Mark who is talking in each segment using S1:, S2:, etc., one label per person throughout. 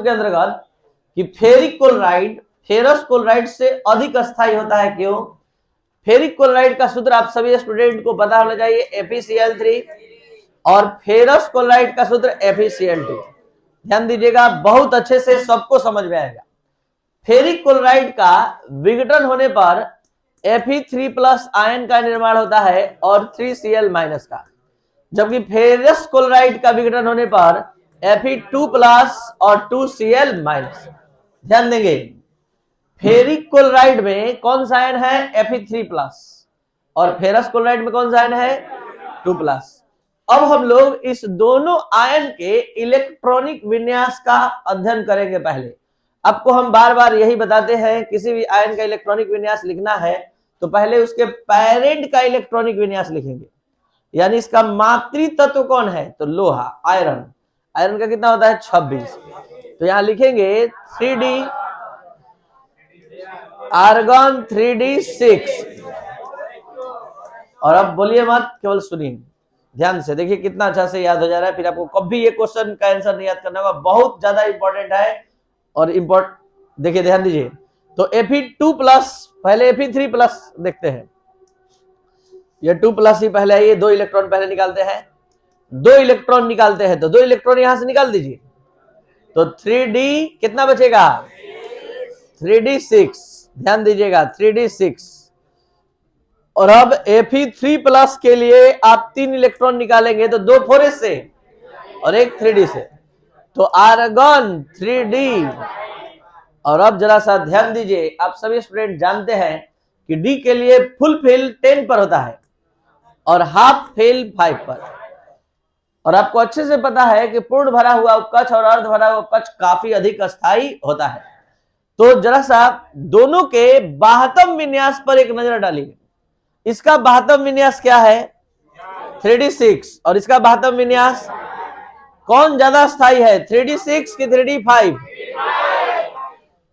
S1: के अंतर्गत कि फेरिक क्लोराइड फेरस क्लोराइड से अधिक अस्थायी होता है। क्यों? फेरिक क्लोराइड का सूत्र आप सभी स्टूडेंट को पता होना चाहिए, FeCl3, और फेरस क्लोराइड का सूत्र FeCl2। ध्यान दीजिएगा, बहुत अच्छे से सबको समझ में आएगा। फेरिक क्लोराइड का विघटन होने पर Fe3+ आयन का निर्माण होता है और 3Cl- का, जबकि फेरस क्लोराइड का विघटन होने पर Fe2+ और 2Cl-। ध्यान देंगे, फेरिक क्लोराइड में कौन सा आयन है? Fe3+ और फेरस क्लोराइड में कौन सा आयन है? 2+। अब हम लोग इस दोनों आयन के इलेक्ट्रॉनिक विन्यास का अध्ययन करेंगे। पहले आपको हम बार बार यही बताते हैं, किसी भी आयन का इलेक्ट्रॉनिक विन्यास लिखना है तो पहले उसके पेरेंट का इलेक्ट्रॉनिक विन्यास लिखेंगे, यानी इसका मातृ तत्व कौन है? तो लोहा, आयरन। आयरन का कितना होता है? 26। तो यहां लिखेंगे 3D, आर्गन 3D6। और अब बोलिए मत, केवल सुनिए ध्यान से। देखिए कितना अच्छा से याद हो जा रहा है, फिर आपको कभी ये क्वेश्चन का आंसर नहीं याद करना होगा, बहुत ज्यादा इंपॉर्टेंट है। और देखिए ध्यान दीजिए, तो Fe2+, पहले Fe3+ देखते हैं। ये 2+ ही पहले है, ये 2 इलेक्ट्रॉन पहले निकालते हैं, 2 इलेक्ट्रॉन निकालते हैं, तो 2 इलेक्ट्रॉन यहां से निकाल दीजिए, तो 3D कितना बचेगा? 3D6। ध्यान दीजिएगा, 3D6। और अब Fe3+ के लिए आप 3 इलेक्ट्रॉन निकालेंगे, तो 2 4s से और 1 3D से, तो आर्गन 3D। और अब जरा सा ध्यान दीजिए, आप सभी स्टूडेंट जानते हैं कि डी के लिए फुल फिल 10 पर होता है और हाफ फिल 5 पर। और आपको अच्छे से पता है कि पूर्ण भरा हुआ उपकक्ष और अर्ध भरा हुआ उपकक्ष काफी अधिक अस्थायी होता है। तो जरा सा दोनों के बाह्यतम विन्यास पर एक नजर डालिए। इसका बाह्यतम विन्यास क्या है? 3D6। और इसका बाह्यतम विन्यास कौन ज्यादा स्थायी है? 3D6 की 3D5?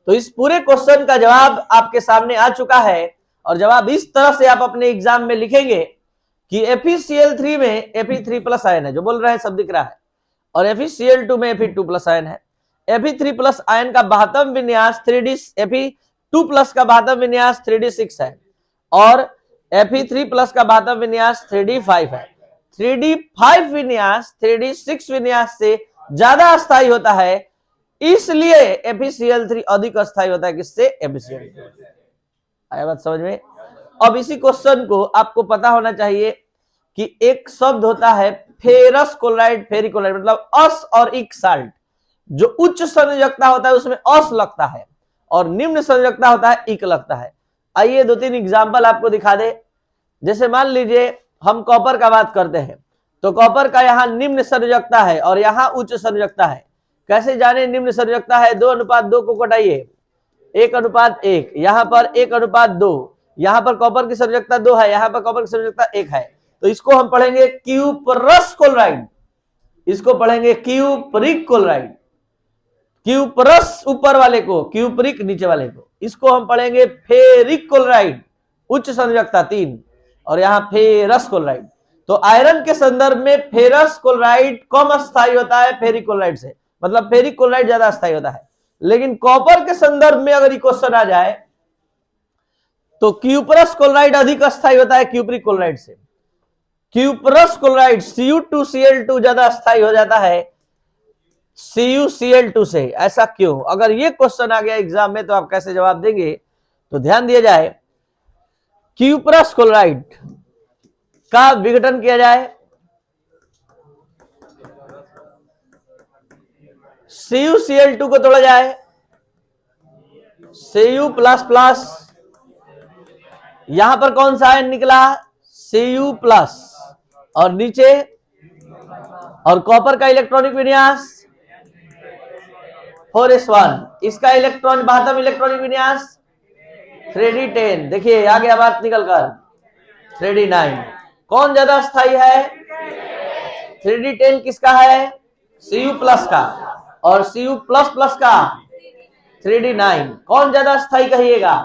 S1: तो इस पूरे क्वेश्चन का जवाब आपके सामने आ चुका है। और जवाब इस तरह से आप अपने एग्जाम में लिखेंगे कि FeCl3 में Fe3+ आयन है, जो बोल रहे हैं सब दिख रहा है, और FeCl2 में Fe2+ आयन है। Fe3+ आयन का बाह्यतम विन्यास 3D, Fe2+ का बाह्यतम विन्यास 3D6 है, और Fe3+ का बाह्यतम विन्यास 3D5 है। 3D5 विन्यास 3D6 विन्यास से ज्यादा अस्थायी होता है, इसलिए FeCl3 अधिक अस्थायी होता है। किससे? FeCl2। आया बात समझ में? अब इसी क्वेश्चन को आपको पता होना चाहिए कि एक शब्द होता है फेरस क्लोराइड, फेरिक क्लोराइड, मतलब अस और इक साल्ट। जो उच्च संयोजकता होता है उसमें अस लगता है, और निम्न संयोजकता होता है इक लगता है। आइए 2-3 एग्जाम्पल आपको दिखा दे। जैसे मान लीजिए हम कॉपर का बात करते हैं, तो कॉपर का यहाँ निम्न संयोजकता है और यहाँ उच्च संयोजकता है। कैसे जाने निम्न संयोजकता है? 2:2 को घटाइए, 1:1, यहाँ पर 1:2, यहाँ पर कॉपर की संयोजकता 2 है, यहाँ पर कॉपर की संयोजकता 1 है। तो इसको हम पढ़ेंगे क्यूपरस क्लोराइड, इसको पढ़ेंगे क्यूपरिक क्लोराइड। क्यूपरस ऊपर वाले को, क्यूपरिक नीचे वाले को, इसको हम पढ़ेंगे फेरिक क्लोराइड, उच्च संयोजकता 3, और यहाँ फेरस क्लोराइड। तो आयरन के संदर्भ में फेरस क्लोराइड कम अस्थायी होता है फेरिक क्लोराइड से, मतलब फेरिक क्लोराइड ज्यादा अस्थायी होता है। लेकिन कॉपर के संदर्भ में अगर क्वेश्चन आ जाए तो क्यूपरस क्लोराइड अधिक अस्थायी होता है क्यूपरिक क्लोराइड से। क्यूपरस क्लोराइड Cu2Cl2 ज्यादा अस्थायी हो जाता है CuCl2 से। ऐसा क्यों? अगर ये क्वेश्चन आ गया एग्जाम में तो आप कैसे जवाब देंगे? तो ध्यान दिया जाए, क्यूपरस क्लोराइड का विघटन किया जाए, CuCl2 को तोड़ा जाए, Cu++, यहां पर कौन सा आयन निकला? Cu+, और नीचे, और कॉपर का इलेक्ट्रॉनिक विन्यास 4s1, इसका इलेक्ट्रॉन बाह्यतम इलेक्ट्रॉनिक विन्यास 3D10। देखिए आ गया बात निकलकर 3D9। कौन ज्यादा स्थायी है? 3D10 किसका है? Cu+ का, और Cu++ का 3D9। कौन ज्यादा स्थायी कहिएगा?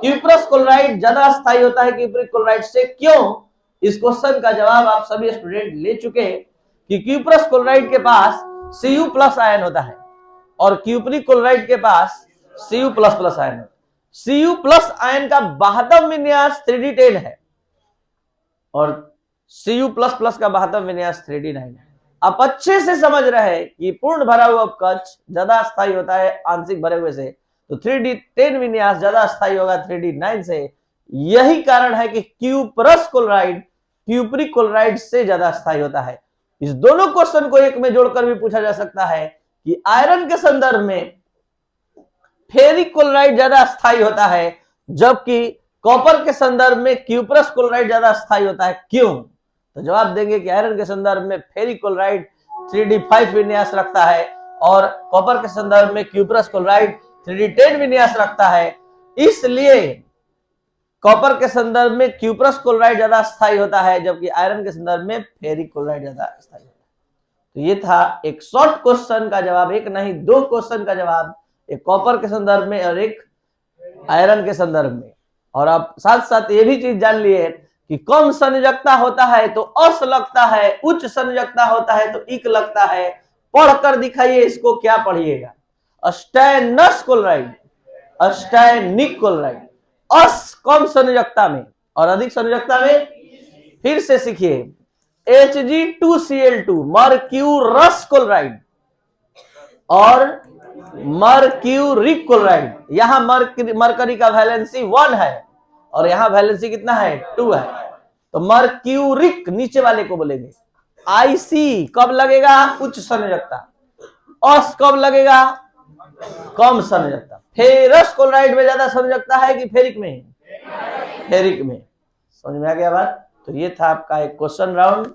S1: क्यूपरस क्लोराइड ज्यादा स्थायी होता है क्यूपरिक क्लोराइड से। क्यों? इस क्वेश्चन का जवाब आप सभी स्टूडेंट ले चुके हैं कि क्यूपरस क्लोराइड के पास Cu+ आयन होता है, और क्यूपरिक क्लोराइड के पास Cu++ आयन है। Cu+ आयन का बाह्यतम विन्यास 3D10 है और Cu++ का बाह्यतम विन्यास 3D9 है। आप अच्छे से समझ रहे हैं कि पूर्ण भरा हुआ कक्ष ज्यादा स्थायी होता है आंशिक भरे हुए से, तो 3D10 विन्यास ज्यादा स्थायी होगा 3D9 से। यही कारण है कि क्यूपरस क्लोराइड क्यूपरिक क्लोराइड से ज्यादा स्थायी होता है। इस दोनों क्वेश्चन को एक में जोड़कर भी पूछा जा सकता है कि आयरन के संदर्भ में फेरिक क्लोराइड ज्यादा स्थायी होता है, जबकि कॉपर के संदर्भ में क्यूपरस क्लोराइड ज्यादा स्थायी होता है। क्यों? तो जवाब देंगे कि आयरन के संदर्भ में फेरिक क्लोराइड 3D5 विन्यास रखता है और कॉपर के संदर्भ में क्यूपरस क्लोराइड 3D10 विन्यास रखता है। इसलिए कॉपर के संदर्भ में क्यूपरस क्लोराइड ज्यादा स्थायी होता है, जबकि आयरन के संदर्भ में फेरिक क्लोराइड ज्यादा स्थायी होता है। तो ये था एक शॉर्ट क्वेश्चन का जवाब, एक नहीं 2 क्वेश्चन का जवाब, एक कॉपर के संदर्भ में और एक आयरन के संदर्भ में। और आप साथ साथ ये भी चीज जान लिए कि कम संयोजकता होता है तो अस लगता है, उच्च संयोजकता होता है तो इक लगता है। पढ़कर दिखाइए इसको, क्या पढ़िएगा? स्टैनस क्लोराइड, स्टैनिक क्लोराइड, अस कम संयोजकता में और अधिक संयोजकता में। फिर से सीखिए, Hg2Cl2 मर्क्यूरस क्लोराइड और मर्क्यूरिक क्लोराइड। यहां मरकरी का वैलेंसी 1 है और यहां वैलेंसी कितना है? 2 है। तो मर्क्यूरिक नीचे वाले को बोलेंगे। आईसी कब लगेगा? उच्च संयोजकता। अस कब लगेगा? कम संयोजकता। फेरस क्लोराइड में ज्यादा संयोजकता है कि फेरिक में? फेरिक में। समझ में आ गया बात? तो ये था आपका एक क्वेश्चन राउंड।